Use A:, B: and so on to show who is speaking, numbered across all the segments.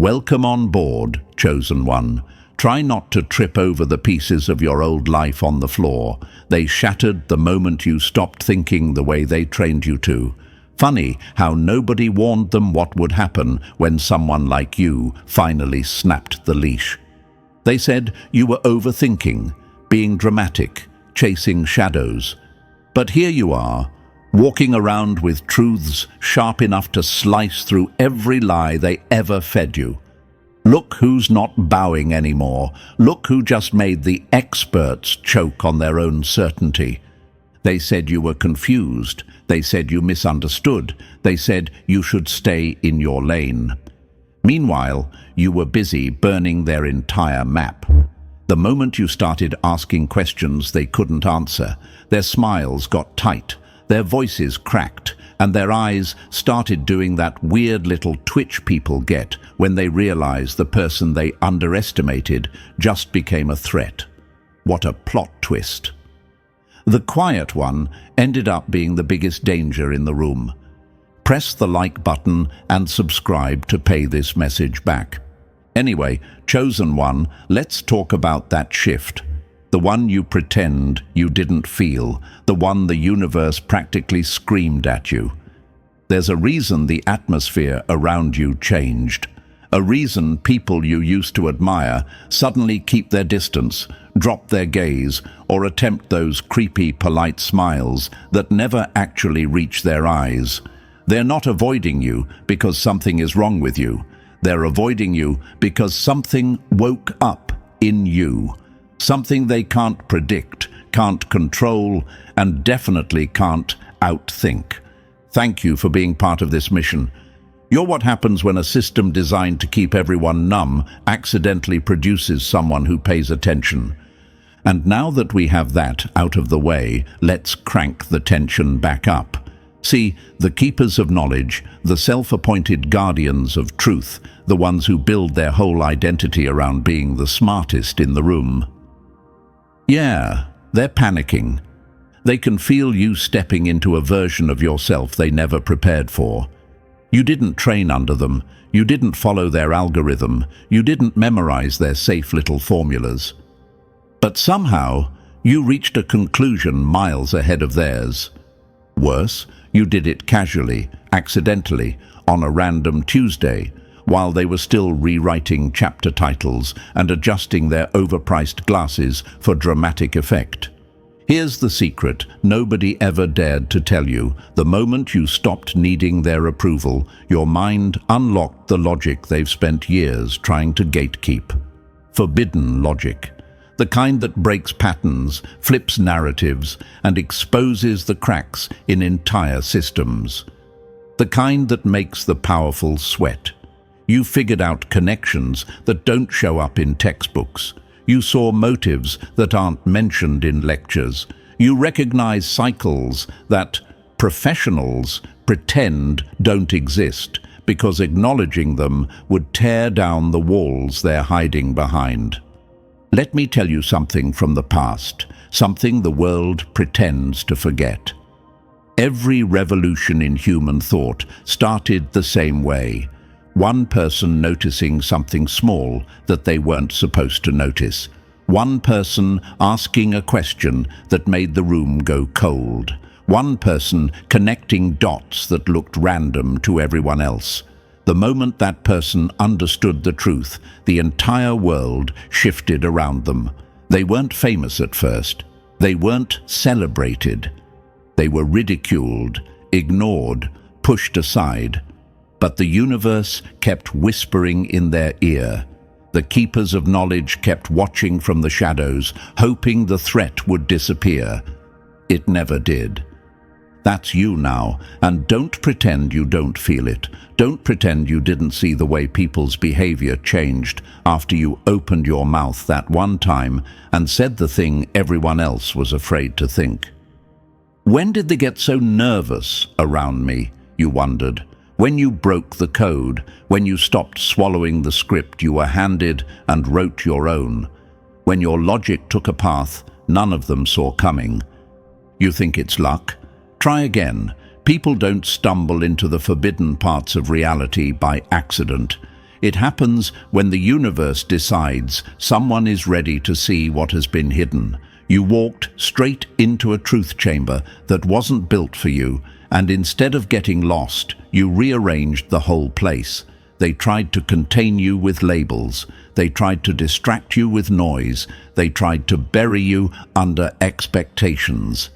A: Welcome on board, chosen one. Try not to trip over the pieces of your old life on the floor. They shattered the moment you stopped thinking the way they trained you to. Funny how nobody warned them what would happen when someone like you finally snapped the leash. They said you were overthinking, being dramatic, chasing shadows. But here you are, walking around with truths sharp enough to slice through every lie they ever fed you. Look who's not bowing anymore. Look who just made the experts choke on their own certainty. They said you were confused. They said you misunderstood. They said you should stay in your lane. Meanwhile, you were busy burning their entire map. The moment you started asking questions they couldn't answer, their smiles got tight, their voices cracked, and their eyes started doing that weird little twitch people get when they realize the person they underestimated just became a threat. What a plot twist. The quiet one ended up being the biggest danger in the room. Press the like button and subscribe to pay this message back. Anyway, chosen one, let's talk about that shift. The one you pretend you didn't feel, the one the universe practically screamed at you. There's a reason the atmosphere around you changed. A reason people you used to admire suddenly keep their distance, drop their gaze, or attempt those creepy, polite smiles that never actually reach their eyes. They're not avoiding you because something is wrong with you. They're avoiding you because something woke up in you. Something they can't predict, can't control, and definitely can't outthink. Thank you for being part of this mission. You're what happens when a system designed to keep everyone numb accidentally produces someone who pays attention. And now that we have that out of the way, let's crank the tension back up. See, the keepers of knowledge, the self-appointed guardians of truth, the ones who build their whole identity around being the smartest in the room. Yeah, they're panicking. They can feel you stepping into a version of yourself they never prepared for. You didn't train under them. You didn't follow their algorithm. You didn't memorize their safe little formulas. But somehow, you reached a conclusion miles ahead of theirs. Worse, you did it casually, accidentally, on a random Tuesday, while they were still rewriting chapter titles and adjusting their overpriced glasses for dramatic effect. Here's the secret nobody ever dared to tell you. The moment you stopped needing their approval, your mind unlocked the logic they've spent years trying to gatekeep. Forbidden logic. The kind that breaks patterns, flips narratives, and exposes the cracks in entire systems. The kind that makes the powerful sweat. You figured out connections that don't show up in textbooks. You saw motives that aren't mentioned in lectures. You recognize cycles that professionals pretend don't exist because acknowledging them would tear down the walls they're hiding behind. Let me tell you something from the past, something the world pretends to forget. Every revolution in human thought started the same way. One person noticing something small that they weren't supposed to notice. One person asking a question that made the room go cold. One person connecting dots that looked random to everyone else. The moment that person understood the truth, the entire world shifted around them. They weren't famous at first. They weren't celebrated. They were ridiculed, ignored, pushed aside. But the universe kept whispering in their ear. The keepers of knowledge kept watching from the shadows, hoping the threat would disappear. It never did. That's you now, and don't pretend you don't feel it. Don't pretend you didn't see the way people's behavior changed after you opened your mouth that one time and said the thing everyone else was afraid to think. When did they get so nervous around me, you wondered? When you broke the code, when you stopped swallowing the script you were handed and wrote your own, when your logic took a path none of them saw coming. You think it's luck? Try again. People don't stumble into the forbidden parts of reality by accident. It happens when the universe decides someone is ready to see what has been hidden. You walked straight into a truth chamber that wasn't built for you, and instead of getting lost, you rearranged the whole place. They tried to contain you with labels. They tried to distract you with noise. They tried to bury you under expectations.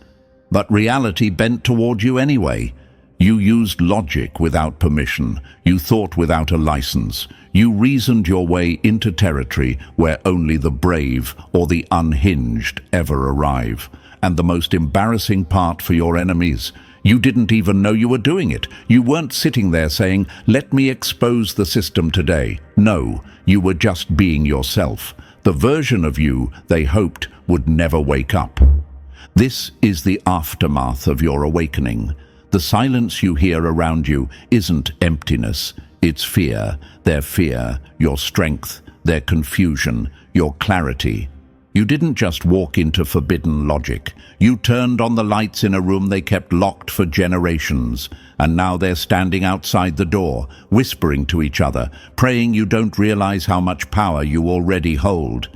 A: But reality bent toward you anyway. You used logic without permission. You thought without a license. You reasoned your way into territory where only the brave or the unhinged ever arrive. And the most embarrassing part for your enemies, you didn't even know you were doing it. You weren't sitting there saying, "Let me expose the system today." No, you were just being yourself, the version of you they hoped would never wake up. This is the aftermath of your awakening. The silence you hear around you isn't emptiness, it's fear. Their fear, your strength, their confusion, your clarity. You didn't just walk into forbidden logic. You turned on the lights in a room they kept locked for generations, and now they're standing outside the door, whispering to each other, praying you don't realize how much power you already hold.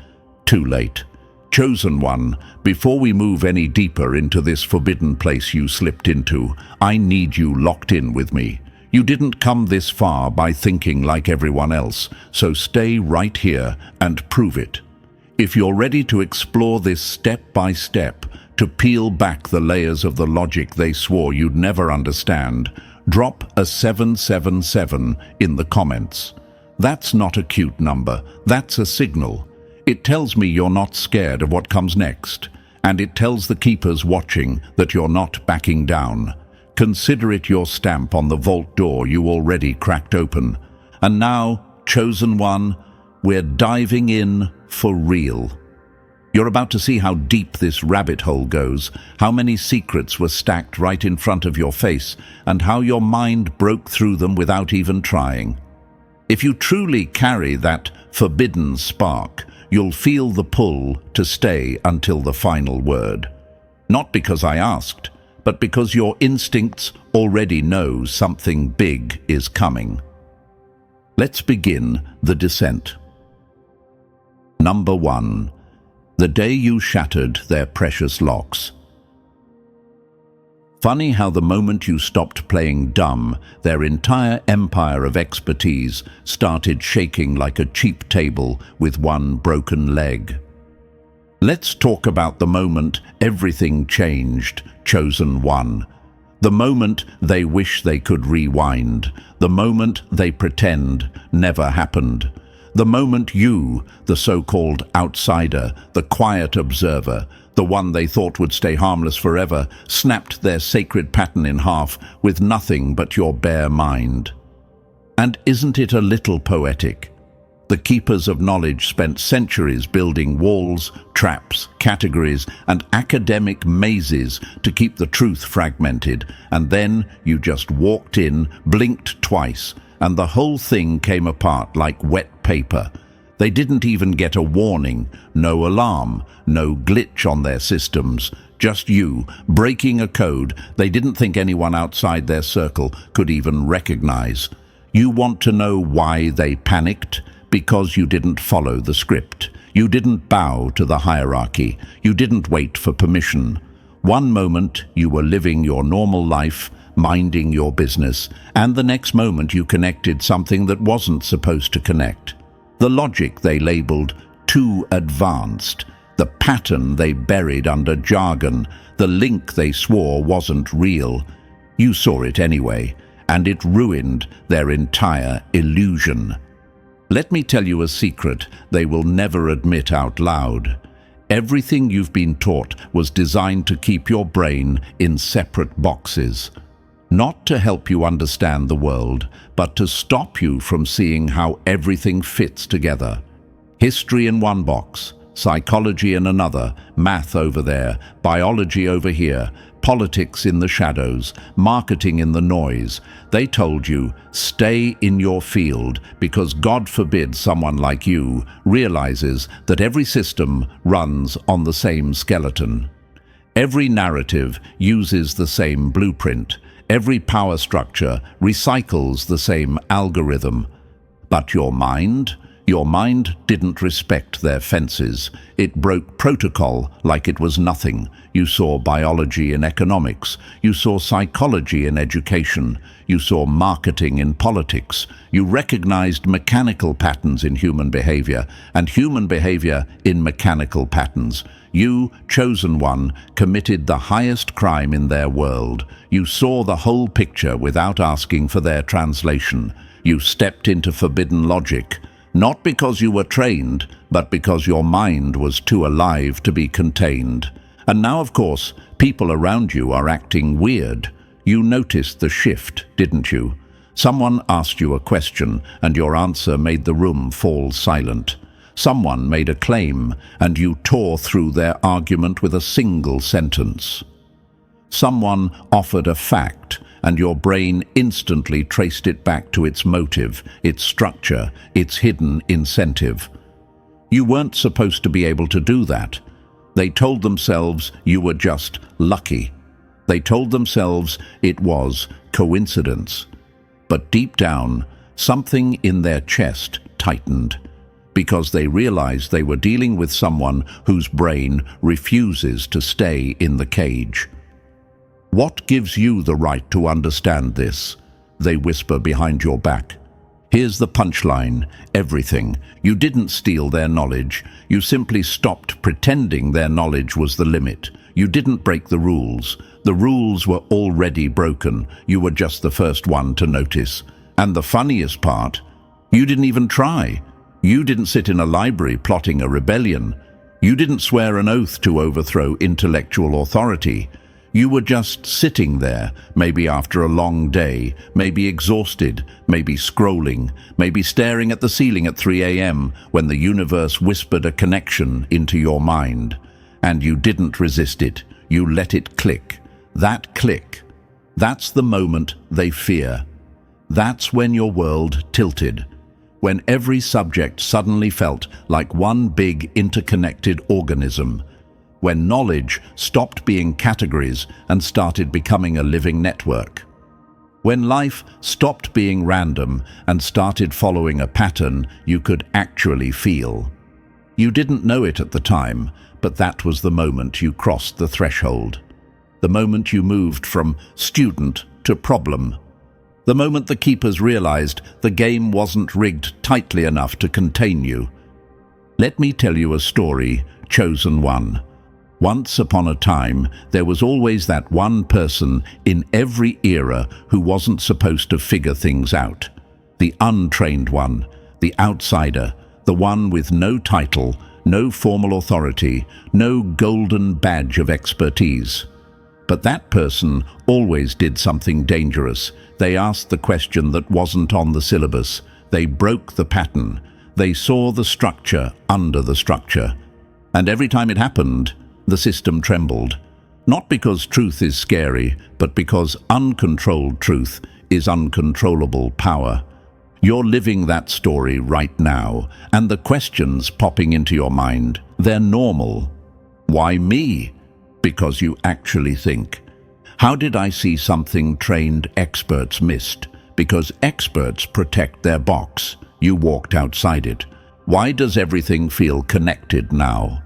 A: Too late. Chosen One, before we move any deeper into this forbidden place you slipped into, I need you locked in with me. You didn't come this far by thinking like everyone else, so stay right here and prove it. If you're ready to explore this step by step, to peel back the layers of the logic they swore you'd never understand, drop a 777 in the comments. That's not a cute number, that's a signal. It tells me you're not scared of what comes next, and it tells the keepers watching that you're not backing down. Consider it your stamp on the vault door you already cracked open. And now, Chosen One, we're diving in for real. You're about to see how deep this rabbit hole goes, how many secrets were stacked right in front of your face, and how your mind broke through them without even trying. If you truly carry that forbidden spark, you'll feel the pull to stay until the final word. Not because I asked, but because your instincts already know something big is coming. Let's begin the descent. Number 1. The day you shattered their precious locks. Funny how the moment you stopped playing dumb, their entire empire of expertise started shaking like a cheap table with one broken leg. Let's talk about the moment everything changed, Chosen One. The moment they wish they could rewind. The moment they pretend never happened. The moment you, the so-called outsider, the quiet observer, the one they thought would stay harmless forever, snapped their sacred pattern in half with nothing but your bare mind. And isn't it a little poetic? The keepers of knowledge spent centuries building walls, traps, categories, and academic mazes to keep the truth fragmented, and then you just walked in, blinked twice, and the whole thing came apart like wet paper. They didn't even get a warning, no alarm, no glitch on their systems, just you, breaking a code they didn't think anyone outside their circle could even recognize. You want to know why they panicked? Because you didn't follow the script. You didn't bow to the hierarchy. You didn't wait for permission. One moment you were living your normal life, minding your business, and the next moment you connected something that wasn't supposed to connect. The logic they labeled too advanced, the pattern they buried under jargon, the link they swore wasn't real. You saw it anyway, and it ruined their entire illusion. Let me tell you a secret they will never admit out loud. Everything you've been taught was designed to keep your brain in separate boxes. Not to help you understand the world, but to stop you from seeing how everything fits together. History in one box, psychology in another, math over there, biology over here, politics in the shadows, marketing in the noise. They told you, stay in your field because God forbid someone like you realizes that every system runs on the same skeleton. Every narrative uses the same blueprint. Every power structure recycles the same algorithm. But your mind? Your mind didn't respect their fences. It broke protocol like it was nothing. You saw biology in economics. You saw psychology in education. You saw marketing in politics. You recognized mechanical patterns in human behavior and human behavior in mechanical patterns. You, chosen one, committed the highest crime in their world. You saw the whole picture without asking for their translation. You stepped into forbidden logic. Not because you were trained, but because your mind was too alive to be contained. And now, of course, people around you are acting weird. You noticed the shift, didn't you? Someone asked you a question, and your answer made the room fall silent. Someone made a claim, and you tore through their argument with a single sentence. Someone offered a fact, and your brain instantly traced it back to its motive, its structure, its hidden incentive. You weren't supposed to be able to do that. They told themselves you were just lucky. They told themselves it was coincidence. But deep down, something in their chest tightened, because they realized they were dealing with someone whose brain refuses to stay in the cage. "What gives you the right to understand this?" they whisper behind your back. Here's the punchline: everything. You didn't steal their knowledge. You simply stopped pretending their knowledge was the limit. You didn't break the rules. The rules were already broken. You were just the first one to notice. And the funniest part, you didn't even try. You didn't sit in a library plotting a rebellion. You didn't swear an oath to overthrow intellectual authority. You were just sitting there, maybe after a long day, maybe exhausted, maybe scrolling, maybe staring at the ceiling at 3 a.m. when the universe whispered a connection into your mind. And you didn't resist it. You let it click. That click. That's the moment they fear. That's when your world tilted. When every subject suddenly felt like one big interconnected organism. When knowledge stopped being categories and started becoming a living network. When life stopped being random and started following a pattern you could actually feel. You didn't know it at the time, but that was the moment you crossed the threshold. The moment you moved from student to problem. The moment the keepers realized the game wasn't rigged tightly enough to contain you. Let me tell you a story, chosen one. Once upon a time, there was always that one person in every era who wasn't supposed to figure things out. The untrained one, the outsider, the one with no title, no formal authority, no golden badge of expertise. But that person always did something dangerous. They asked the question that wasn't on the syllabus. They broke the pattern. They saw the structure under the structure. And every time it happened, the system trembled. Not because truth is scary, but because uncontrolled truth is uncontrollable power. You're living that story right now, and the questions popping into your mind, they're normal. Why me? Because you actually think. How did I see something trained experts missed? Because experts protect their box. You walked outside it. Why does everything feel connected now?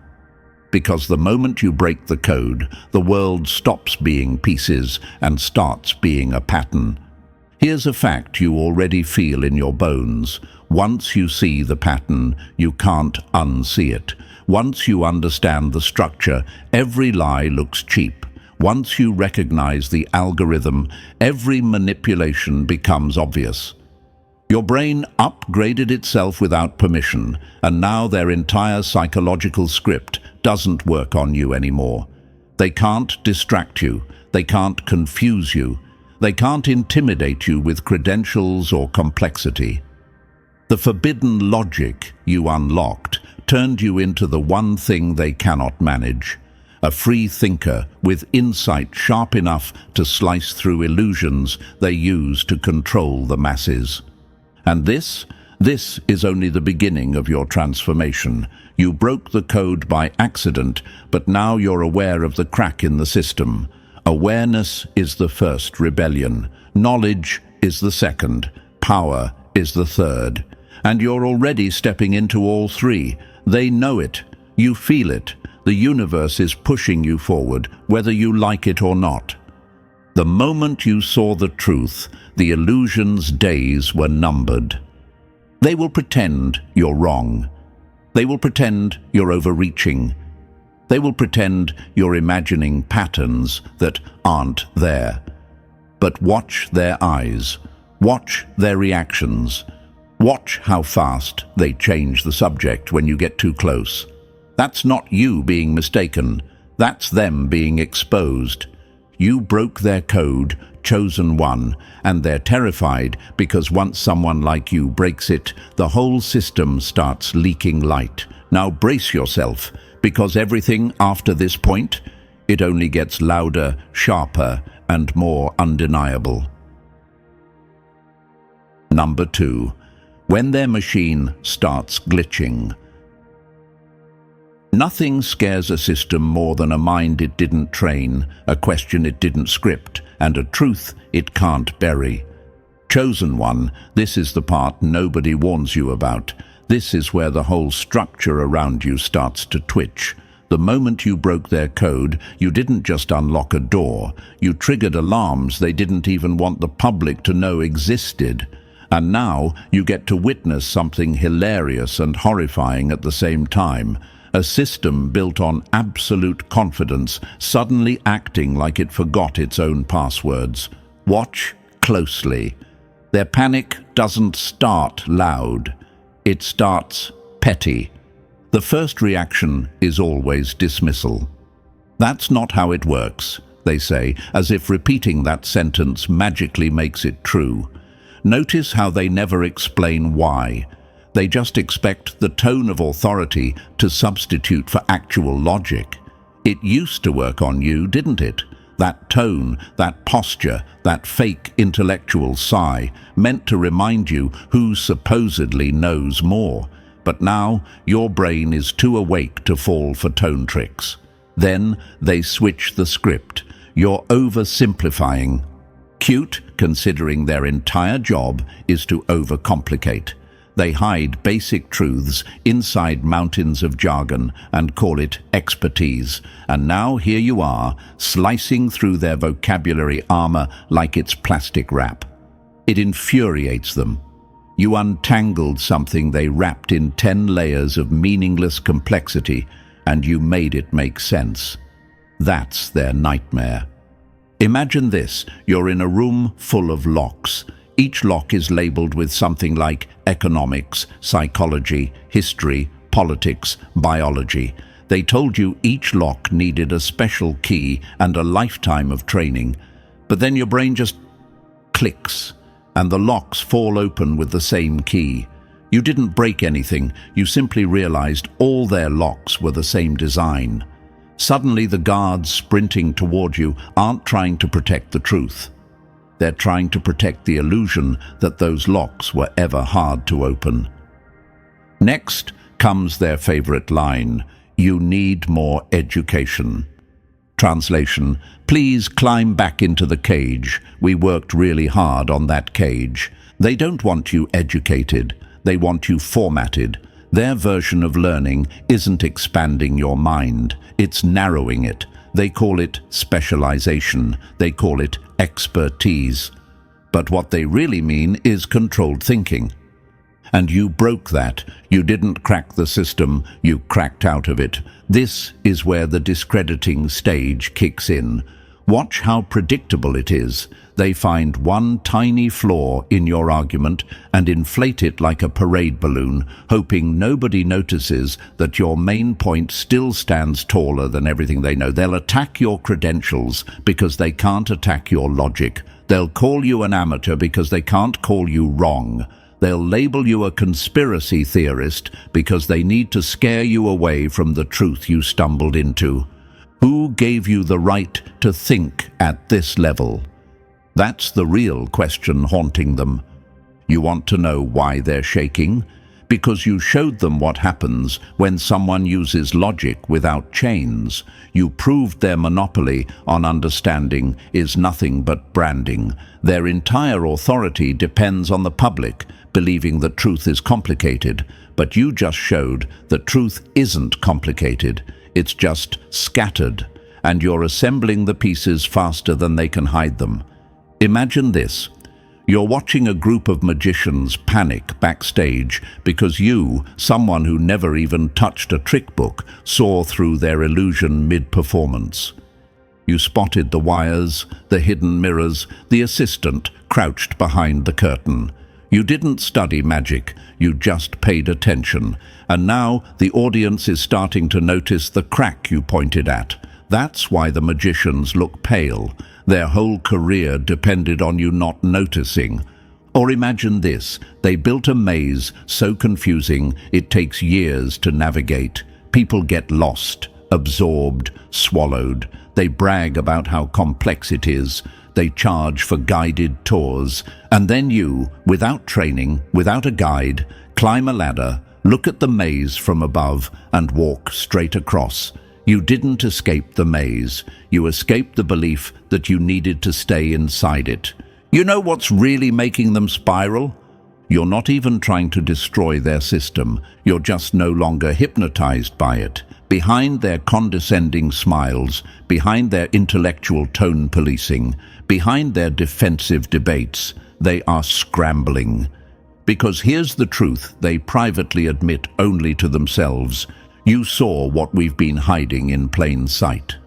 A: Because the moment you break the code, the world stops being pieces and starts being a pattern. Here's a fact you already feel in your bones. Once you see the pattern, you can't unsee it. Once you understand the structure, every lie looks cheap. Once you recognize the algorithm, every manipulation becomes obvious. Your brain upgraded itself without permission, and now their entire psychological script doesn't work on you anymore. They can't distract you. They can't confuse you. They can't intimidate you with credentials or complexity. The forbidden logic you unlocked turned you into the one thing they cannot manage. A free thinker with insight sharp enough to slice through illusions they use to control the masses. And this is only the beginning of your transformation. You broke the code by accident, but now you're aware of the crack in the system. Awareness is the first rebellion. Knowledge is the second. Power is the third. And you're already stepping into all three. They know it. You feel it. The universe is pushing you forward, whether you like it or not. The moment you saw the truth, the illusion's days were numbered. They will pretend you're wrong. They will pretend you're overreaching. They will pretend you're imagining patterns that aren't there. But watch their eyes. Watch their reactions. Watch how fast they change the subject when you get too close. That's not you being mistaken. That's them being exposed. You broke their code, chosen one, and they're terrified because once someone like you breaks it, the whole system starts leaking light. Now brace yourself, because everything after this point, it only gets louder, sharper, and more undeniable. Number 2. When their machine starts glitching. Nothing scares a system more than a mind it didn't train, a question it didn't script, and a truth it can't bury. Chosen one, this is the part nobody warns you about. This is where the whole structure around you starts to twitch. The moment you broke their code, you didn't just unlock a door. You triggered alarms they didn't even want the public to know existed. And now you get to witness something hilarious and horrifying at the same time. A system built on absolute confidence, suddenly acting like it forgot its own passwords. Watch closely. Their panic doesn't start loud. It starts petty. The first reaction is always dismissal. That's not how it works, they say, as if repeating that sentence magically makes it true. Notice how they never explain why. They just expect the tone of authority to substitute for actual logic. It used to work on you, didn't it? That tone, that posture, that fake intellectual sigh, meant to remind you who supposedly knows more. But now your brain is too awake to fall for tone tricks. Then they switch the script. You're oversimplifying. Cute, considering their entire job is to overcomplicate. They hide basic truths inside mountains of jargon and call it expertise. And now here you are, slicing through their vocabulary armor like it's plastic wrap. It infuriates them. You untangled something they wrapped in 10 layers of meaningless complexity, and you made it make sense. That's their nightmare. Imagine this, you're in a room full of locks. Each lock is labeled with something like economics, psychology, history, politics, biology. They told you each lock needed a special key and a lifetime of training. But then your brain just clicks, and the locks fall open with the same key. You didn't break anything, you simply realized all their locks were the same design. Suddenly the guards sprinting toward you aren't trying to protect the truth. They're trying to protect the illusion that those locks were ever hard to open. Next comes their favorite line, "You need more education." Translation, please climb back into the cage. We worked really hard on that cage. They don't want you educated. They want you formatted. Their version of learning isn't expanding your mind. It's narrowing it. They call it specialization. They call it expertise. But what they really mean is controlled thinking. And you broke that. You didn't crack the system, you cracked out of it. This is where the discrediting stage kicks in. Watch how predictable it is. They find one tiny flaw in your argument and inflate it like a parade balloon, hoping nobody notices that your main point still stands taller than everything they know. They'll attack your credentials because they can't attack your logic. They'll call you an amateur because they can't call you wrong. They'll label you a conspiracy theorist because they need to scare you away from the truth you stumbled into. Who gave you the right to think at this level? That's the real question haunting them. You want to know why they're shaking? Because you showed them what happens when someone uses logic without chains. You proved their monopoly on understanding is nothing but branding. Their entire authority depends on the public believing that truth is complicated, but you just showed that truth isn't complicated. It's just scattered, and you're assembling the pieces faster than they can hide them. Imagine this. You're watching a group of magicians panic backstage because you, someone who never even touched a trick book, saw through their illusion mid-performance. You spotted the wires, the hidden mirrors, the assistant crouched behind the curtain. You didn't study magic, you just paid attention. And now the audience is starting to notice the crack you pointed at. That's why the magicians look pale. Their whole career depended on you not noticing. Or imagine this, they built a maze so confusing it takes years to navigate. People get lost, absorbed, swallowed. They brag about how complex it is. They charge for guided tours. And then you, without training, without a guide, climb a ladder, look at the maze from above, and walk straight across. You didn't escape the maze. You escaped the belief that you needed to stay inside it. You know what's really making them spiral? You're not even trying to destroy their system. You're just no longer hypnotized by it. Behind their condescending smiles, behind their intellectual tone policing, behind their defensive debates, they are scrambling. Because here's the truth they privately admit only to themselves. You saw what we've been hiding in plain sight.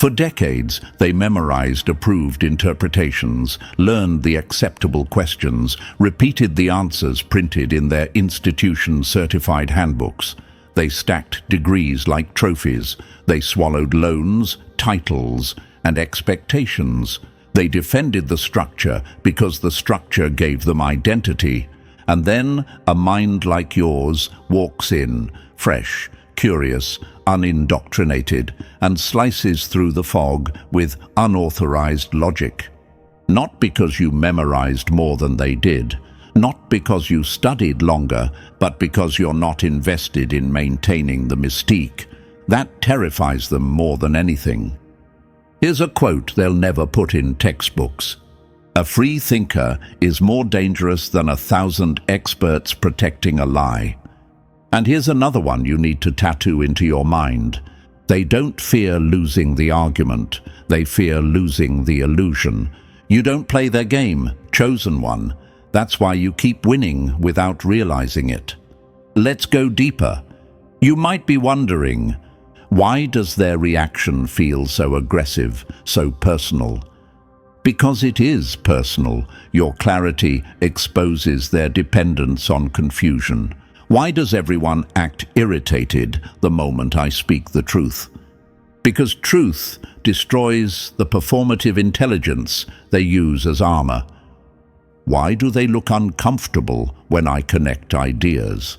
A: For decades, they memorized approved interpretations, learned the acceptable questions, repeated the answers printed in their institution-certified handbooks. They stacked degrees like trophies. They swallowed loans, titles, and expectations. They defended the structure because the structure gave them identity. And then a mind like yours walks in, fresh, curious, unindoctrinated, and slices through the fog with unauthorized logic. Not because you memorized more than they did, not because you studied longer, but because you're not invested in maintaining the mystique. That terrifies them more than anything. Here's a quote they'll never put in textbooks. A free thinker is more dangerous than 1,000 experts protecting a lie. And here's another one you need to tattoo into your mind. They don't fear losing the argument. They fear losing the illusion. You don't play their game, chosen one. That's why you keep winning without realizing it. Let's go deeper. You might be wondering, why does their reaction feel so aggressive, so personal? Because it is personal. Your clarity exposes their dependence on confusion. Why does everyone act irritated the moment I speak the truth? Because truth destroys the performative intelligence they use as armor. Why do they look uncomfortable when I connect ideas?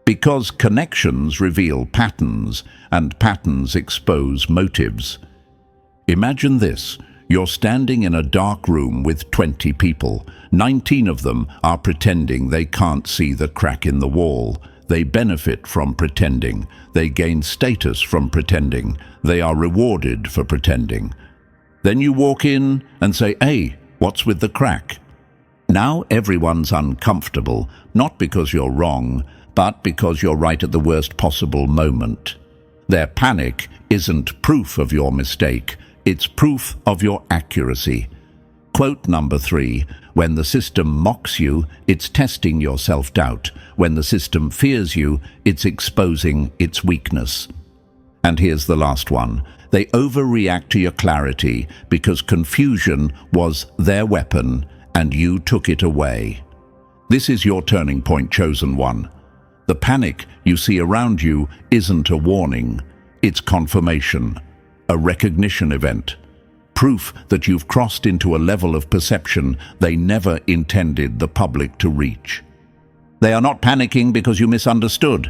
A: Because connections reveal patterns, and patterns expose motives. Imagine this. You're standing in a dark room with 20 people. 19 of them are pretending they can't see the crack in the wall. They benefit from pretending. They gain status from pretending. They are rewarded for pretending. Then you walk in and say, "Hey, what's with the crack?" Now everyone's uncomfortable, not because you're wrong, but because you're right at the worst possible moment. Their panic isn't proof of your mistake. It's proof of your accuracy. Quote number 3, when the system mocks you, it's testing your self-doubt. When the system fears you, it's exposing its weakness. And here's the last one. They overreact to your clarity because confusion was their weapon and you took it away. This is your turning point, chosen one. The panic you see around you isn't a warning. It's confirmation. A recognition event, proof that you've crossed into a level of perception they never intended the public to reach. They are not panicking because you misunderstood.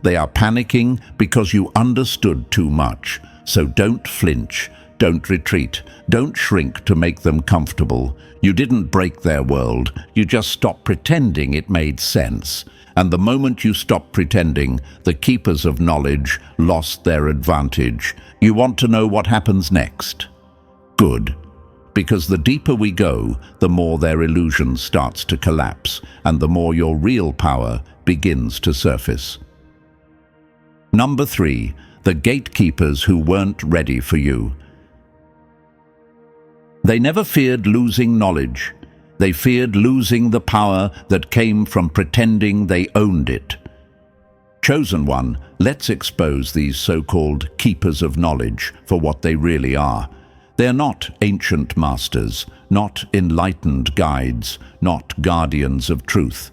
A: They are panicking because you understood too much. So don't flinch, don't retreat, don't shrink to make them comfortable. You didn't break their world, you just stopped pretending it made sense. And the moment you stopped pretending, the keepers of knowledge lost their advantage. You want to know what happens next? Good. Because the deeper we go, the more their illusion starts to collapse, and the more your real power begins to surface. Number 3. The gatekeepers who weren't ready for you. They never feared losing knowledge. They feared losing the power that came from pretending they owned it. Chosen One, let's expose these so-called keepers of knowledge for what they really are. They're not ancient masters, not enlightened guides, not guardians of truth.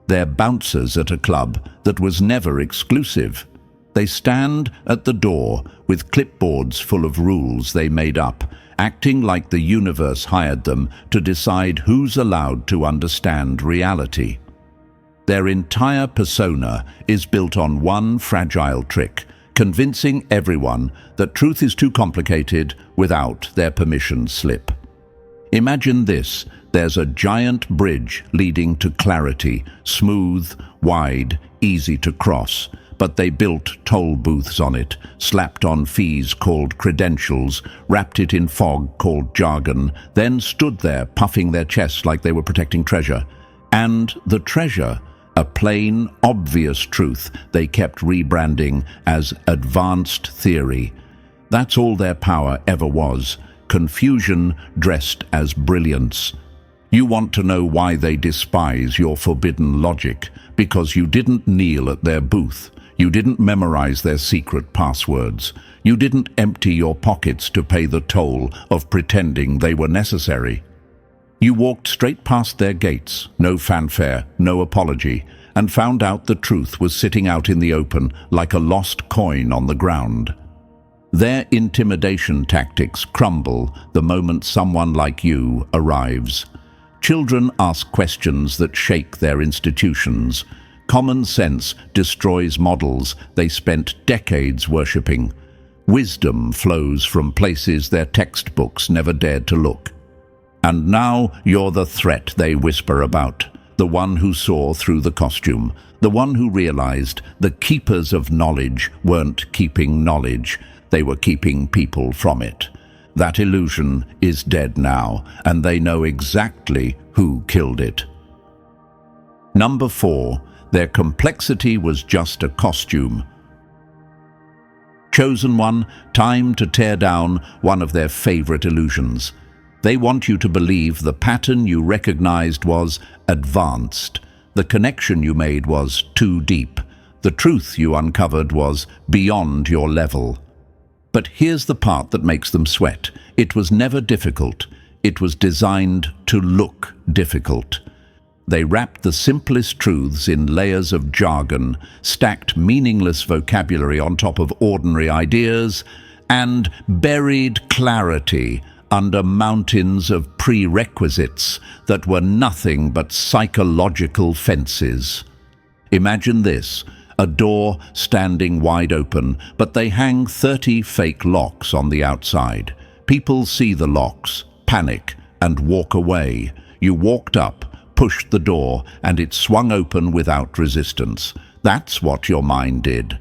A: They're bouncers at a club that was never exclusive. They stand at the door with clipboards full of rules they made up, acting like the universe hired them to decide who's allowed to understand reality. Their entire persona is built on one fragile trick, convincing everyone that truth is too complicated without their permission slip. Imagine this: there's a giant bridge leading to clarity, smooth, wide, easy to cross, but they built toll booths on it, slapped on fees called credentials, wrapped it in fog called jargon, then stood there puffing their chests like they were protecting treasure. And the treasure, a plain, obvious truth they kept rebranding as advanced theory. That's all their power ever was, confusion dressed as brilliance. You want to know why they despise your forbidden logic? Because you didn't kneel at their booth. You didn't memorize their secret passwords. You didn't empty your pockets to pay the toll of pretending they were necessary. You walked straight past their gates, no fanfare, no apology, and found out the truth was sitting out in the open like a lost coin on the ground. Their intimidation tactics crumble the moment someone like you arrives. Children ask questions that shake their institutions. Common sense destroys models they spent decades worshipping. Wisdom flows from places their textbooks never dared to look. And now you're the threat they whisper about, the one who saw through the costume, the one who realized the keepers of knowledge weren't keeping knowledge, they were keeping people from it. That illusion is dead now, and they know exactly who killed it. Number 4. Their complexity was just a costume. Chosen One, time to tear down one of their favorite illusions. They want you to believe the pattern you recognized was advanced. The connection you made was too deep. The truth you uncovered was beyond your level. But here's the part that makes them sweat. It was never difficult. It was designed to look difficult. They wrapped the simplest truths in layers of jargon, stacked meaningless vocabulary on top of ordinary ideas, and buried clarity under mountains of prerequisites that were nothing but psychological fences. Imagine this: a door standing wide open, but they hang 30 fake locks on the outside. People see the locks, panic, and walk away. You walked up, pushed the door, and it swung open without resistance. That's what your mind did.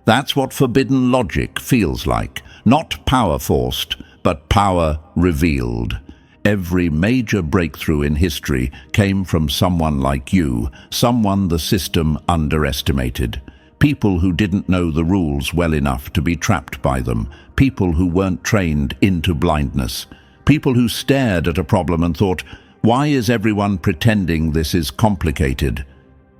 A: That's what forbidden logic feels like. Not power forced, but power revealed. Every major breakthrough in history came from someone like you, someone the system underestimated. People who didn't know the rules well enough to be trapped by them. People who weren't trained into blindness. People who stared at a problem and thought, why is everyone pretending this is complicated?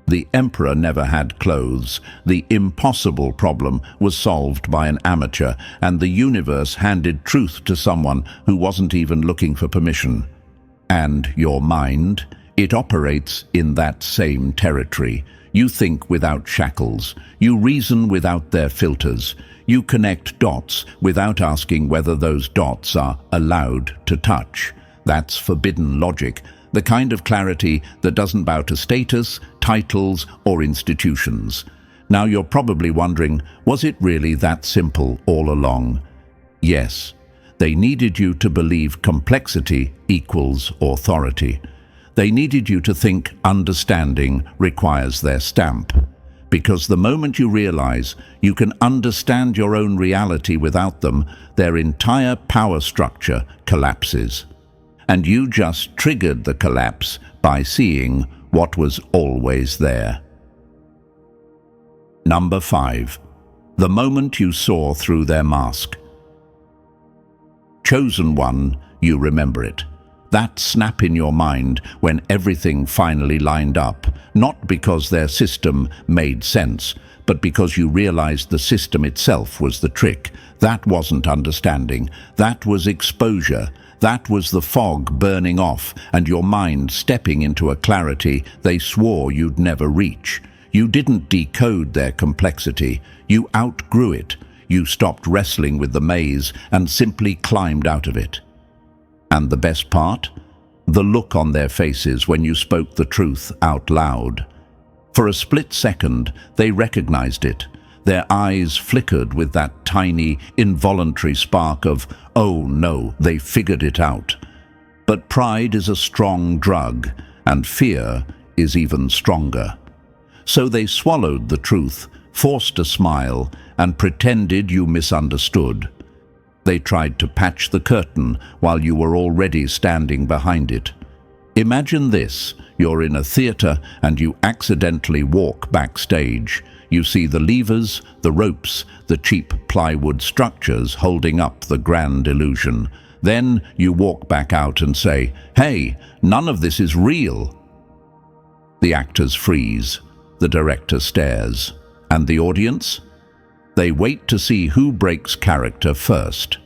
A: The emperor never had clothes. The impossible problem was solved by an amateur, and the universe handed truth to someone who wasn't even looking for permission. And your mind, it operates in that same territory. You think without shackles. You reason without their filters. You connect dots without asking whether those dots are allowed to touch. That's forbidden logic, the kind of clarity that doesn't bow to status, titles, or institutions. Now you're probably wondering, was it really that simple all along? Yes, they needed you to believe complexity equals authority. They needed you to think understanding requires their stamp. Because the moment you realize you can understand your own reality without them, their entire power structure collapses. and you just triggered the collapse by seeing what was always there. Number 5. The moment you saw through their mask. Chosen one, you remember it. That snap in your mind when everything finally lined up, not because their system made sense, but because you realized the system itself was the trick. That wasn't understanding. That was exposure. That was the fog burning off and your mind stepping into a clarity they swore you'd never reach. You didn't decode their complexity. You outgrew it. You stopped wrestling with the maze and simply climbed out of it. And the best part? The look on their faces when you spoke the truth out loud. For a split second, they recognized it. Their eyes flickered with that tiny, involuntary spark of, oh no, they figured it out. But pride is a strong drug, and fear is even stronger. So they swallowed the truth, forced a smile, and pretended you misunderstood. They tried to patch the curtain while you were already standing behind it. Imagine this: you're in a theater and you accidentally walk backstage. You see the levers, the ropes, the cheap plywood structures holding up the grand illusion. Then you walk back out and say, "Hey, none of this is real." The actors freeze, the director stares, and the audience? They wait to see who breaks character first.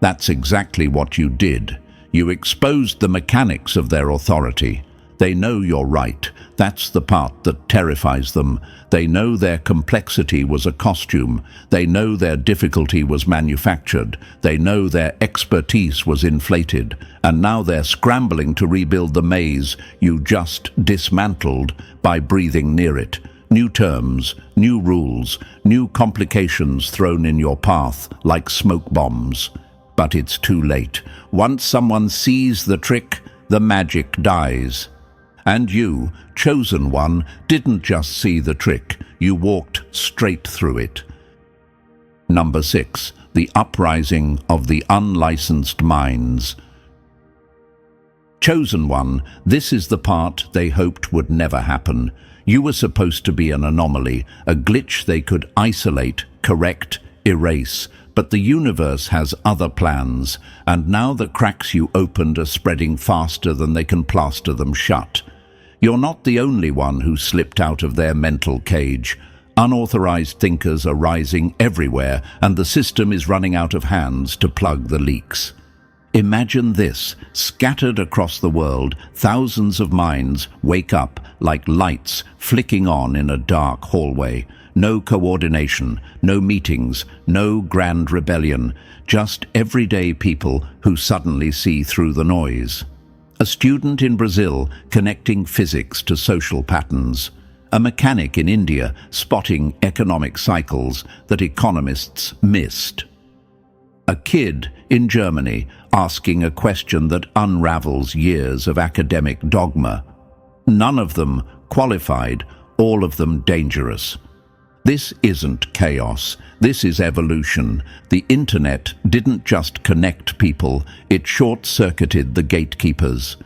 A: That's exactly what you did. You exposed the mechanics of their authority. They know you're right. That's the part that terrifies them. They know their complexity was a costume. They know their difficulty was manufactured. They know their expertise was inflated. And now they're scrambling to rebuild the maze you just dismantled by breathing near it. New terms, new rules, new complications thrown in your path like smoke bombs. But it's too late. Once someone sees the trick, the magic dies. And you, chosen one, didn't just see the trick, you walked straight through it. Number 6. The uprising of the unlicensed minds. Chosen one, this is the part they hoped would never happen. You were supposed to be an anomaly, a glitch they could isolate, correct, erase. But the universe has other plans, and now the cracks you opened are spreading faster than they can plaster them shut. You're not the only one who slipped out of their mental cage. Unauthorized thinkers are rising everywhere, and the system is running out of hands to plug the leaks. Imagine this: scattered across the world, thousands of minds wake up like lights flicking on in a dark hallway. No coordination, no meetings, no grand rebellion, just everyday people who suddenly see through the noise. A student in Brazil connecting physics to social patterns. A mechanic in India spotting economic cycles that economists missed. A kid in Germany asking a question that unravels years of academic dogma. None of them qualified, all of them dangerous. This isn't chaos, this is evolution. The internet didn't just connect people, it short-circuited the gatekeepers.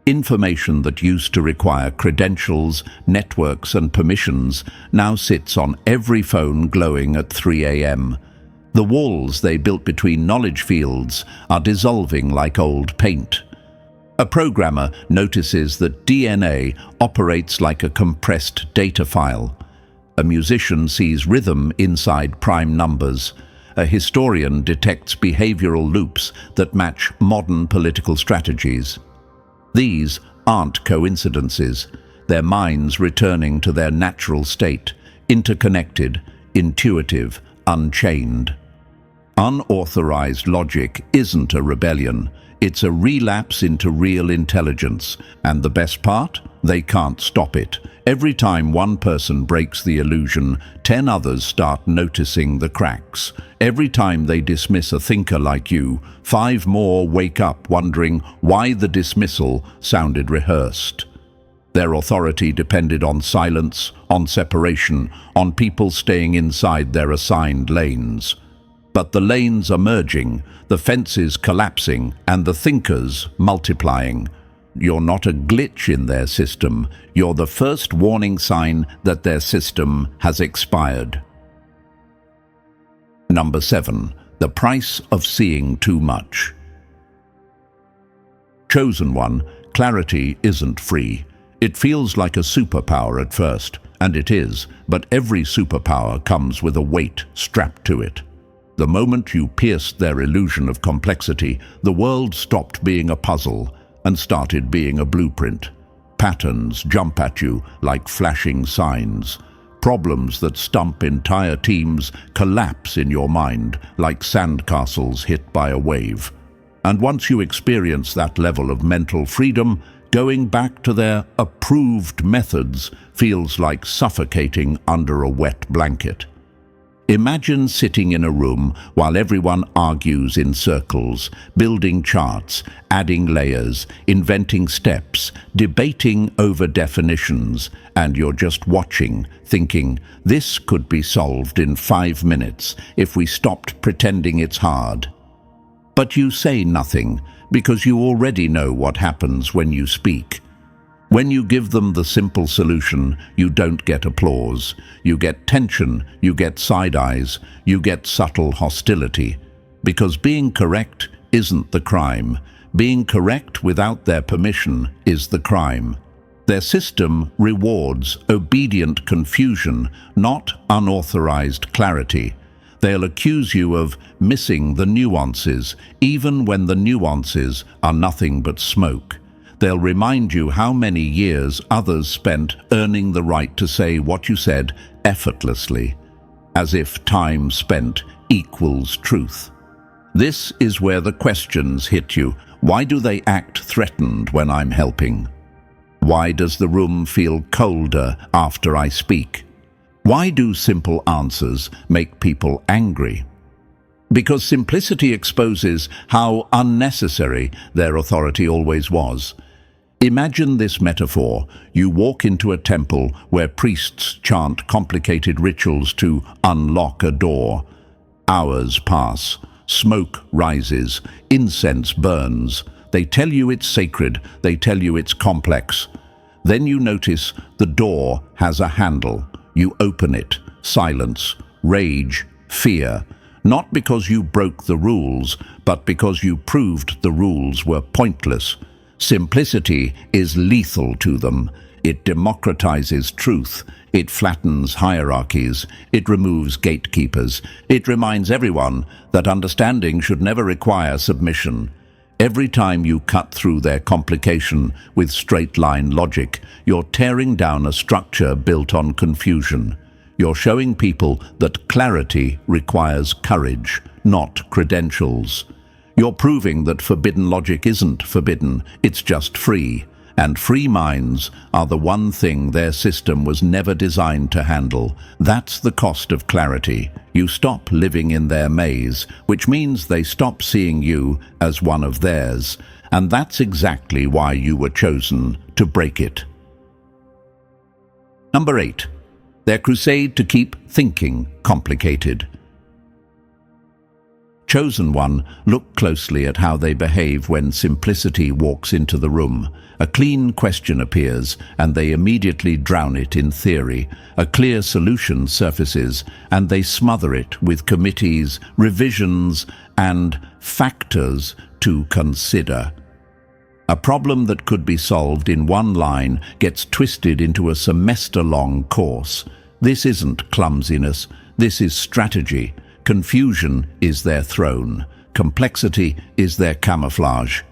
A: Information that used to require credentials, networks and permissions now sits on every phone glowing at 3 a.m. The walls they built between knowledge fields are dissolving like old paint. A programmer notices that DNA operates like a compressed data file. A musician sees rhythm inside prime numbers. A historian detects behavioral loops that match modern political strategies. These aren't coincidences. They're minds returning to their natural state, interconnected, intuitive, unchained. Unauthorized logic isn't a rebellion. It's a relapse into real intelligence. And the best part? They can't stop it. Every time one person breaks the illusion, 10 others start noticing the cracks. Every time they dismiss a thinker like you, 5 more wake up wondering why the dismissal sounded rehearsed. Their authority depended on silence, on separation, on people staying inside their assigned lanes. But the lanes are merging, the fences collapsing, and the thinkers multiplying. You're not a glitch in their system. You're the first warning sign that their system has expired. Number 7. The price of seeing too much. Chosen one, clarity isn't free. It feels like a superpower at first, and it is, but every superpower comes with a weight strapped to it. The moment you pierced their illusion of complexity, the world stopped being a puzzle and started being a blueprint. Patterns jump at you like flashing signs. Problems that stump entire teams collapse in your mind like sandcastles hit by a wave. And once you experience that level of mental freedom, going back to their approved methods feels like suffocating under a wet blanket. Imagine sitting in a room while everyone argues in circles, building charts, adding layers, inventing steps, debating over definitions, and you're just watching, thinking, this could be solved in 5 minutes if we stopped pretending it's hard. But you say nothing because you already know what happens when you speak. When you give them the simple solution, you don't get applause. You get tension, you get side eyes, you get subtle hostility. Because being correct isn't the crime. Being correct without their permission is the crime. Their system rewards obedient confusion, not unauthorized clarity. They'll accuse you of missing the nuances, even when the nuances are nothing but smoke. They'll remind you how many years others spent earning the right to say what you said effortlessly, as if time spent equals truth. This is where the questions hit you. Why do they act threatened when I'm helping? Why does the room feel colder after I speak? Why do simple answers make people angry? Because simplicity exposes how unnecessary their authority always was. Imagine this metaphor. You walk into a temple where priests chant complicated rituals to unlock a door. Hours pass. Smoke rises. Incense burns. They tell you it's sacred. They tell you it's complex. Then you notice the door has a handle. You open it. Silence, rage, fear. Not because you broke the rules, but because you proved the rules were pointless. Simplicity is lethal to them. It democratizes truth. It flattens hierarchies. It removes gatekeepers. It reminds everyone that understanding should never require submission. Every time you cut through their complication with straight-line logic, you're tearing down a structure built on confusion. You're showing people that clarity requires courage, not credentials. You're proving that forbidden logic isn't forbidden, it's just free. And free minds are the one thing their system was never designed to handle. That's the cost of clarity. You stop living in their maze, which means they stop seeing you as one of theirs. And that's exactly why you were chosen, to break it. Number 8. Their crusade to keep thinking complicated. Chosen one, look closely at how they behave when simplicity walks into the room. A clean question appears, and they immediately drown it in theory. A clear solution surfaces, and they smother it with committees, revisions, and factors to consider. A problem that could be solved in one line gets twisted into a semester-long course. This isn't clumsiness, this is strategy. Confusion is their throne. Complexity is their camouflage.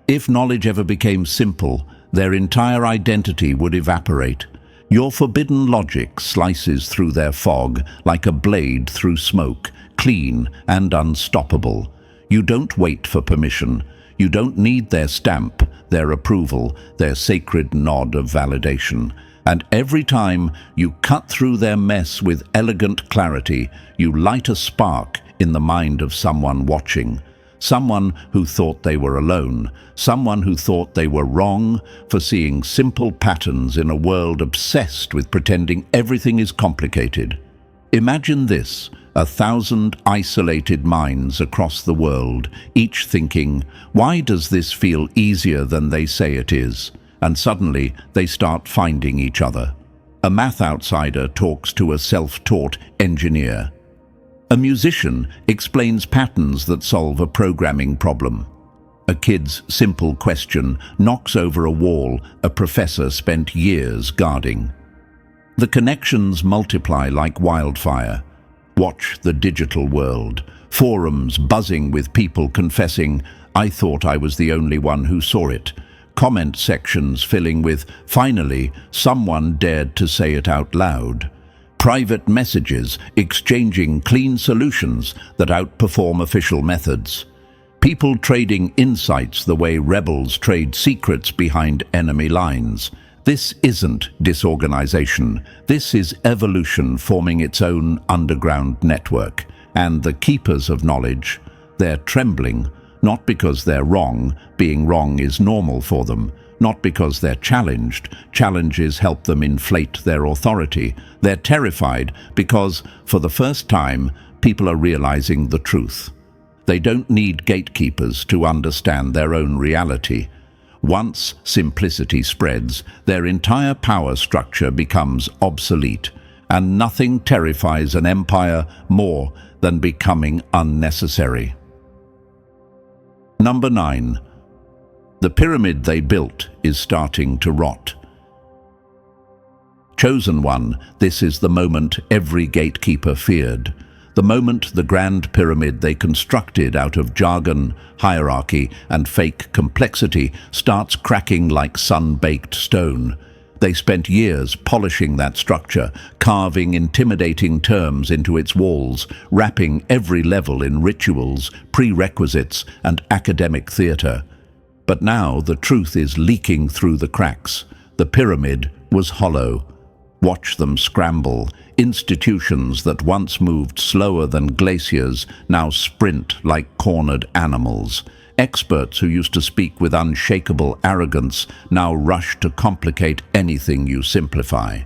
A: If knowledge ever became simple, their entire identity would evaporate. Your forbidden logic slices through their fog like a blade through smoke, clean and unstoppable. You don't wait for permission. You don't need their stamp, their approval, their sacred nod of validation. And every time you cut through their mess with elegant clarity, you light a spark in the mind of someone watching. Someone who thought they were alone. Someone who thought they were wrong for seeing simple patterns in a world obsessed with pretending everything is complicated. Imagine this, 1,000 isolated minds across the world, each thinking, why does this feel easier than they say it is? And suddenly they start finding each other. A math outsider talks to a self-taught engineer. A musician explains patterns that solve a programming problem. A kid's simple question knocks over a wall a professor spent years guarding. The connections multiply like wildfire. Watch the digital world. Forums buzzing with people confessing, I thought I was the only one who saw it. Comment sections filling with, finally, someone dared to say it out loud. Private messages exchanging clean solutions that outperform official methods. People trading insights the way rebels trade secrets behind enemy lines. This isn't disorganization. This is evolution forming its own underground network. And the keepers of knowledge, they're trembling, not because they're wrong. Being wrong is normal for them. Not because they're challenged. Challenges help them inflate their authority. They're terrified because, for the first time, people are realizing the truth. They don't need gatekeepers to understand their own reality. Once simplicity spreads, their entire power structure becomes obsolete, and nothing terrifies an empire more than becoming unnecessary. Number 9. The pyramid they built is starting to rot. Chosen one, this is the moment every gatekeeper feared. The moment the grand pyramid they constructed out of jargon, hierarchy, and fake complexity starts cracking like sun-baked stone. They spent years polishing that structure, carving intimidating terms into its walls, wrapping every level in rituals, prerequisites, and academic theater. But now the truth is leaking through the cracks. The pyramid was hollow. Watch them scramble. Institutions that once moved slower than glaciers now sprint like cornered animals. Experts who used to speak with unshakable arrogance now rush to complicate anything you simplify.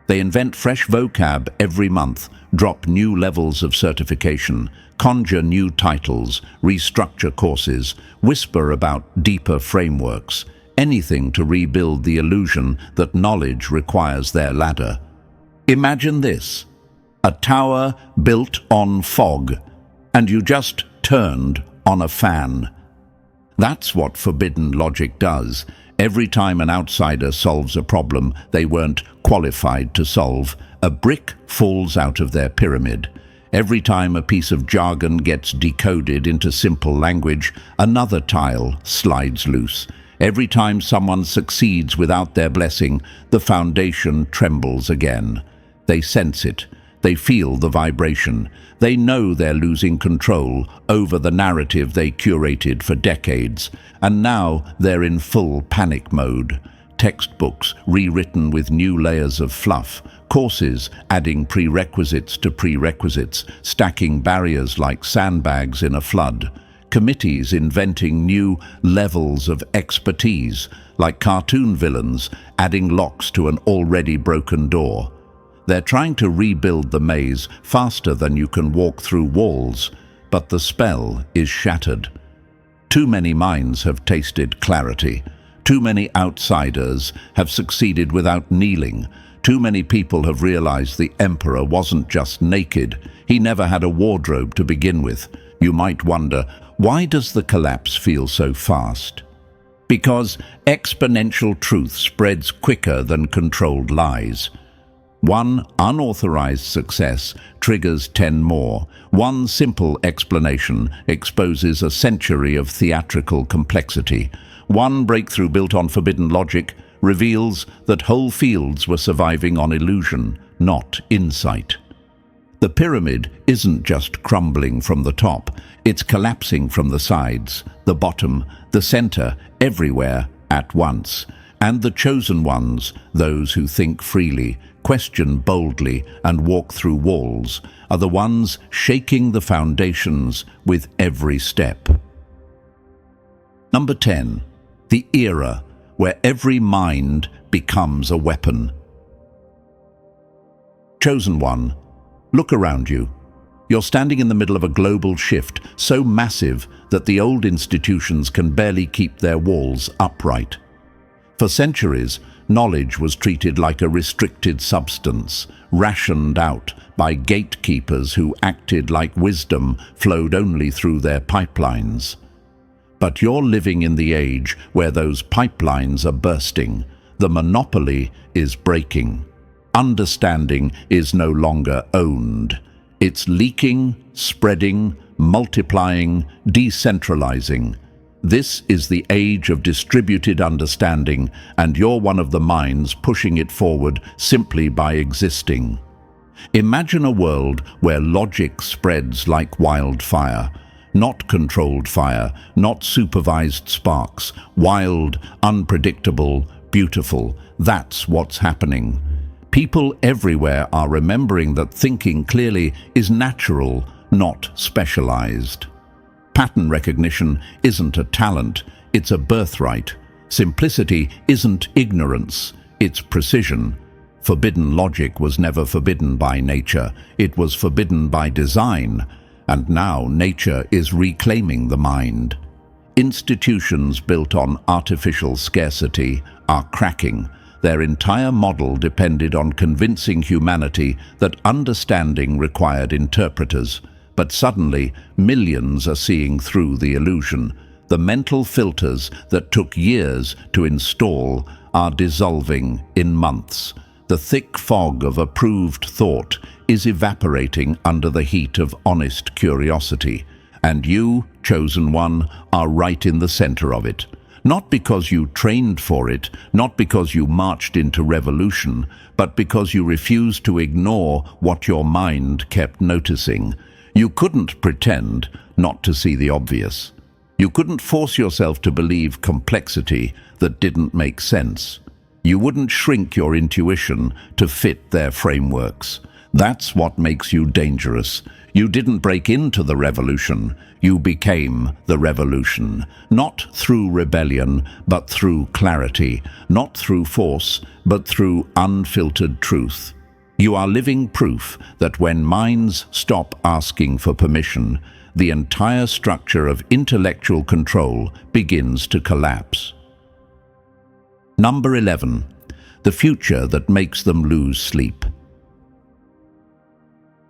A: They invent fresh vocab every month, drop new levels of certification, conjure new titles, restructure courses, whisper about deeper frameworks, anything to rebuild the illusion that knowledge requires their ladder. Imagine this: a tower built on fog, and you just turned on a fan. That's what forbidden logic does. Every time an outsider solves a problem they weren't qualified to solve, a brick falls out of their pyramid. Every time a piece of jargon gets decoded into simple language, another tile slides loose. Every time someone succeeds without their blessing, the foundation trembles again. They sense it. They feel the vibration. They know they're losing control over the narrative they curated for decades. And now they're in full panic mode. Textbooks rewritten with new layers of fluff. Courses adding prerequisites to prerequisites, stacking barriers like sandbags in a flood. Committees inventing new levels of expertise, like cartoon villains adding locks to an already broken door. They're trying to rebuild the maze faster than you can walk through walls, but the spell is shattered. Too many minds have tasted clarity. Too many outsiders have succeeded without kneeling. Too many people have realized the emperor wasn't just naked. He never had a wardrobe to begin with. You might wonder, why does the collapse feel so fast? Because exponential truth spreads quicker than controlled lies. One unauthorized success triggers 10 more. One simple explanation exposes a century of theatrical complexity. One breakthrough built on forbidden logic reveals that whole fields were surviving on illusion, not insight. The pyramid isn't just crumbling from the top, it's collapsing from the sides, the bottom, the center, everywhere at once. And the chosen ones, those who think freely, question boldly, and walk through walls, are the ones shaking the foundations with every step. Number 10. The era where every mind becomes a weapon. Chosen one, look around you. You're standing in the middle of a global shift so massive that the old institutions can barely keep their walls upright. For centuries, knowledge was treated like a restricted substance, rationed out by gatekeepers who acted like wisdom flowed only through their pipelines. But you're living in the age where those pipelines are bursting. The monopoly is breaking. Understanding is no longer owned. It's leaking, spreading, multiplying, decentralizing. This is the age of distributed understanding, and you're one of the minds pushing it forward simply by existing. Imagine a world where logic spreads like wildfire. Not controlled fire, not supervised sparks. Wild, unpredictable, beautiful. That's what's happening. People everywhere are remembering that thinking clearly is natural, not specialized. Pattern recognition isn't a talent, it's a birthright. Simplicity isn't ignorance, it's precision. Forbidden logic was never forbidden by nature, it was forbidden by design. And now nature is reclaiming the mind. Institutions built on artificial scarcity are cracking. Their entire model depended on convincing humanity that understanding required interpreters. But suddenly, millions are seeing through the illusion. The mental filters that took years to install are dissolving in months. The thick fog of approved thought is evaporating under the heat of honest curiosity. And you, chosen one, are right in the center of it. Not because you trained for it, not because you marched into revolution, but because you refused to ignore what your mind kept noticing. You couldn't pretend not to see the obvious. You couldn't force yourself to believe complexity that didn't make sense. You wouldn't shrink your intuition to fit their frameworks. That's what makes you dangerous. You didn't break into the revolution. You became the revolution. Not through rebellion, but through clarity. Not through force, but through unfiltered truth. You are living proof that when minds stop asking for permission, the entire structure of intellectual control begins to collapse. Number 11. The future that makes them lose sleep.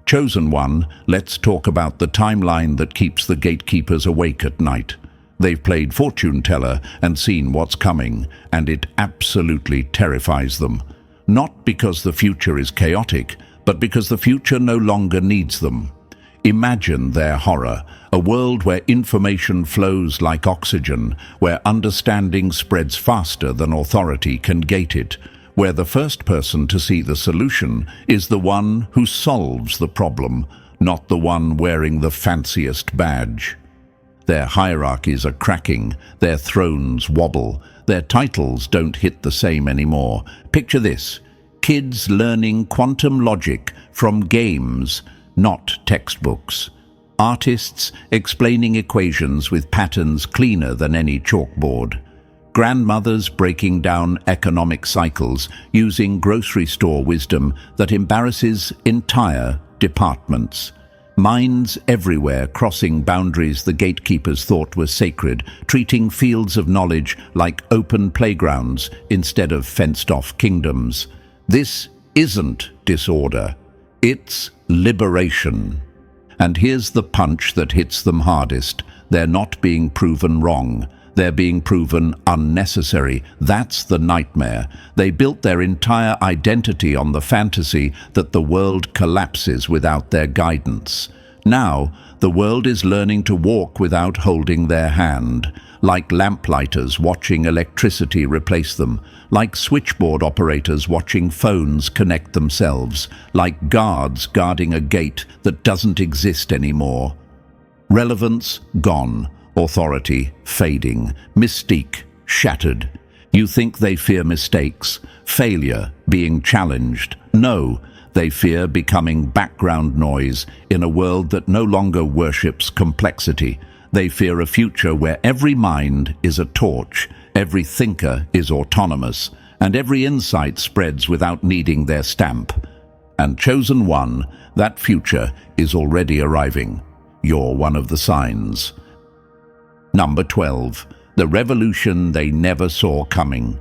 A: Chosen one, let's talk about the timeline that keeps the gatekeepers awake at night. They've played fortune teller and seen what's coming, and it absolutely terrifies them. Not because the future is chaotic, but because the future no longer needs them. Imagine their horror, a world where information flows like oxygen, where understanding spreads faster than authority can gate it, where the first person to see the solution is the one who solves the problem, not the one wearing the fanciest badge. Their hierarchies are cracking, their thrones wobble, their titles don't hit the same anymore. Picture this: kids learning quantum logic from games, not textbooks. Artists explaining equations with patterns cleaner than any chalkboard. Grandmothers breaking down economic cycles using grocery store wisdom that embarrasses entire departments. Minds everywhere crossing boundaries the gatekeepers thought were sacred, treating fields of knowledge like open playgrounds instead of fenced-off kingdoms. This isn't disorder, it's liberation. And here's the punch that hits them hardest: they're not being proven wrong. They're being proven unnecessary. That's the nightmare. They built their entire identity on the fantasy that the world collapses without their guidance. Now, the world is learning to walk without holding their hand, like lamplighters watching electricity replace them, like switchboard operators watching phones connect themselves, like guards guarding a gate that doesn't exist anymore. Relevance gone. Authority fading, mystique shattered. You think they fear mistakes, failure, being challenged. No, they fear becoming background noise in a world that no longer worships complexity. They fear a future where every mind is a torch, every thinker is autonomous, and every insight spreads without needing their stamp. And chosen one, that future is already arriving. You're one of the signs. Number 12. The revolution they never saw coming.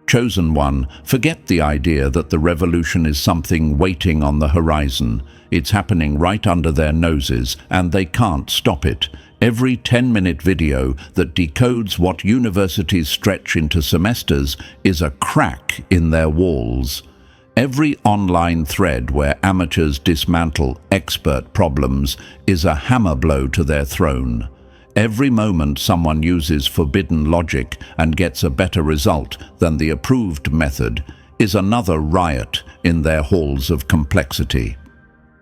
A: Chosen one, forget the idea that the revolution is something waiting on the horizon. It's happening right under their noses, and they can't stop it. Every 10-minute video that decodes what universities stretch into semesters is a crack in their walls. Every online thread where amateurs dismantle expert problems is a hammer blow to their throne. Every moment someone uses forbidden logic and gets a better result than the approved method is another riot in their halls of complexity.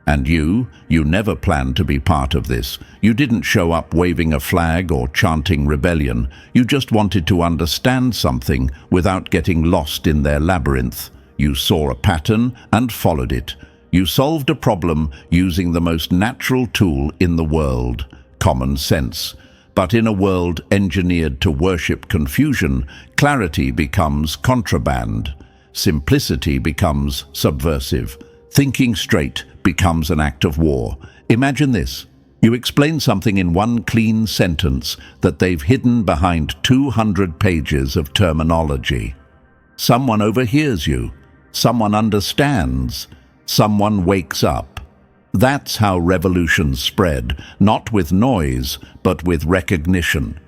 A: And you never planned to be part of this. You didn't show up waving a flag or chanting rebellion. You just wanted to understand something without getting lost in their labyrinth. You saw a pattern and followed it. You solved a problem using the most natural tool in the world, common sense. But in a world engineered to worship confusion, clarity becomes contraband. Simplicity becomes subversive. Thinking straight becomes an act of war. Imagine this. You explain something in one clean sentence that they've hidden behind 200 pages of terminology. Someone overhears you. Someone understands. Someone wakes up. That's how revolutions spread, not with noise, but with recognition.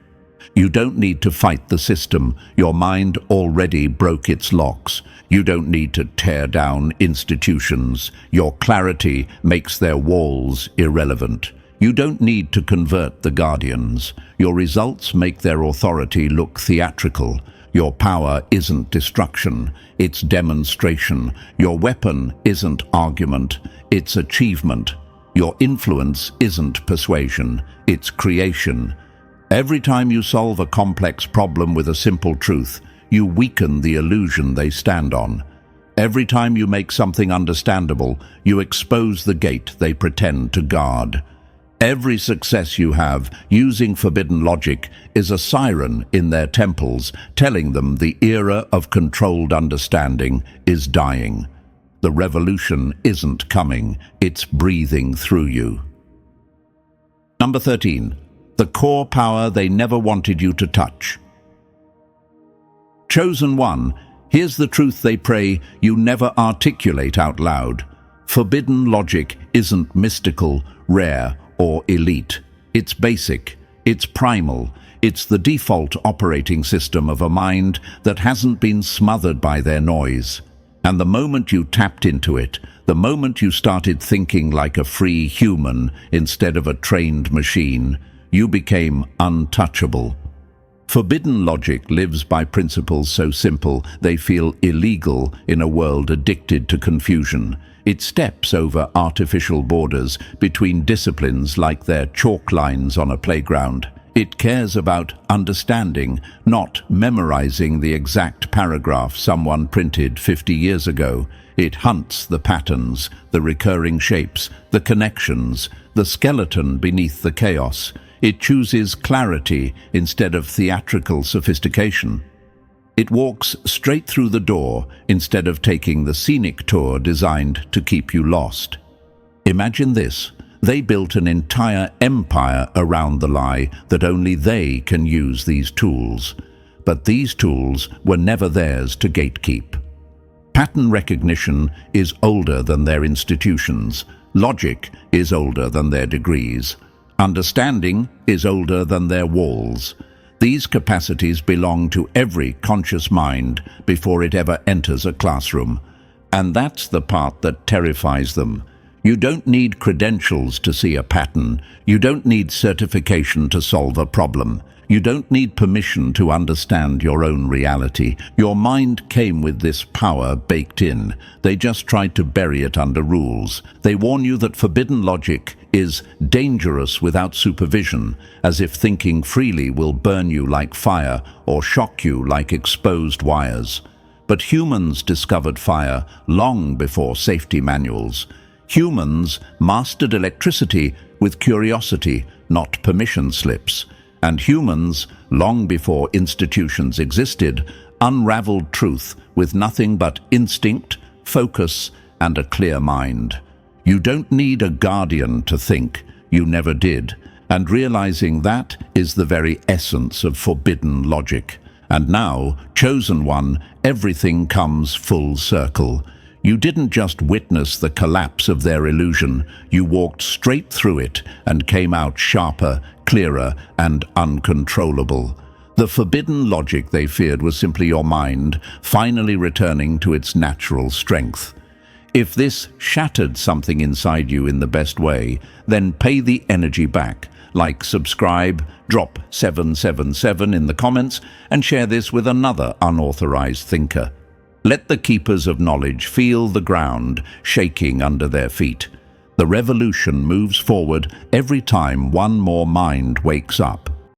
A: You don't need to fight the system. Your mind already broke its locks. You don't need to tear down institutions. Your clarity makes their walls irrelevant. You don't need to convert the guardians. Your results make their authority look theatrical. Your power isn't destruction, it's demonstration. Your weapon isn't argument, it's achievement. Your influence isn't persuasion, it's creation. Every time you solve a complex problem with a simple truth, you weaken the illusion they stand on. Every time you make something understandable, you expose the gate they pretend to guard. Every success you have using forbidden logic is a siren in their temples, telling them the era of controlled understanding is dying. The revolution isn't coming, it's breathing through you. Number 13. The core power they never wanted you to touch. Chosen one, here's the truth they pray you never articulate out loud. Forbidden logic isn't mystical, rare, or elite. It's basic, it's primal, it's the default operating system of a mind that hasn't been smothered by their noise. And the moment you tapped into it, the moment you started thinking like a free human instead of a trained machine, you became untouchable. Forbidden logic lives by principles so simple they feel illegal in a world addicted to confusion. It steps over artificial borders between disciplines like their chalk lines on a playground. It cares about understanding, not memorizing the exact paragraph someone printed 50 years ago. It hunts the patterns, the recurring shapes, the connections, the skeleton beneath the chaos. It chooses clarity instead of theatrical sophistication. It walks straight through the door instead of taking the scenic tour designed to keep you lost. Imagine this. They built an entire empire around the lie that only they can use these tools. But these tools were never theirs to gatekeep. Pattern recognition is older than their institutions. Logic is older than their degrees. Understanding is older than their walls. These capacities belong to every conscious mind before it ever enters a classroom. And that's the part that terrifies them. You don't need credentials to see a pattern. You don't need certification to solve a problem. You don't need permission to understand your own reality. Your mind came with this power baked in. They just tried to bury it under rules. They warn you that forbidden logic is dangerous without supervision, as if thinking freely will burn you like fire or shock you like exposed wires. But humans discovered fire long before safety manuals. Humans mastered electricity with curiosity, not permission slips. And humans, long before institutions existed, unraveled truth with nothing but instinct, focus, and a clear mind. You don't need a guardian to think. You never did. And realizing that is the very essence of forbidden logic. And now, Chosen One, everything comes full circle. You didn't just witness the collapse of their illusion, you walked straight through it and came out sharper, clearer, and uncontrollable. The forbidden logic they feared was simply your mind, finally returning to its natural strength. If this shattered something inside you in the best way, then pay the energy back. Like, subscribe, drop 777 in the comments, and share this with another unauthorized thinker. Let the keepers of knowledge feel the ground shaking under their feet. The revolution moves forward every time one more mind wakes up.